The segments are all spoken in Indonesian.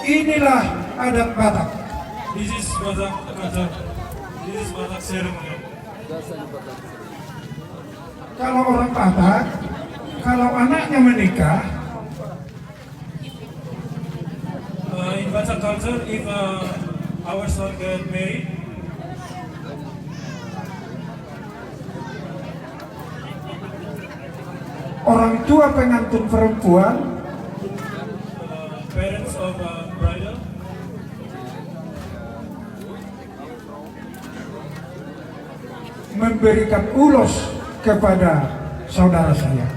Inilah adat Batak. This is Batak culture. This is Batak ceremony. Kalau orang Batak, kalau anaknya menikah, In Batak culture, if our son get married, orang tua pengantin perempuan parents of bridal memberikan ulos kepada saudara saya.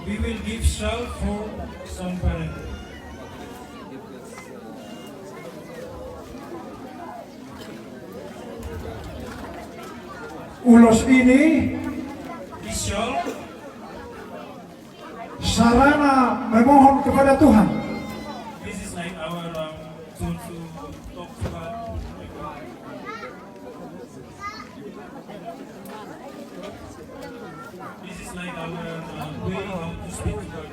we will give shawl for son parent. Ulos ini This shawl sarana memohon kepada Tuhan. this is like our tool to talk to God. This is like our way how to speak to God.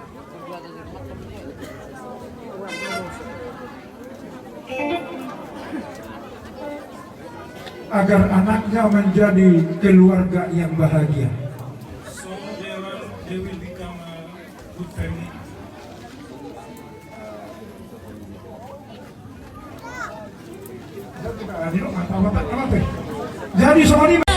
Agar anaknya menjadi keluarga yang bahagia. So they will become a good family. Jadi soal ini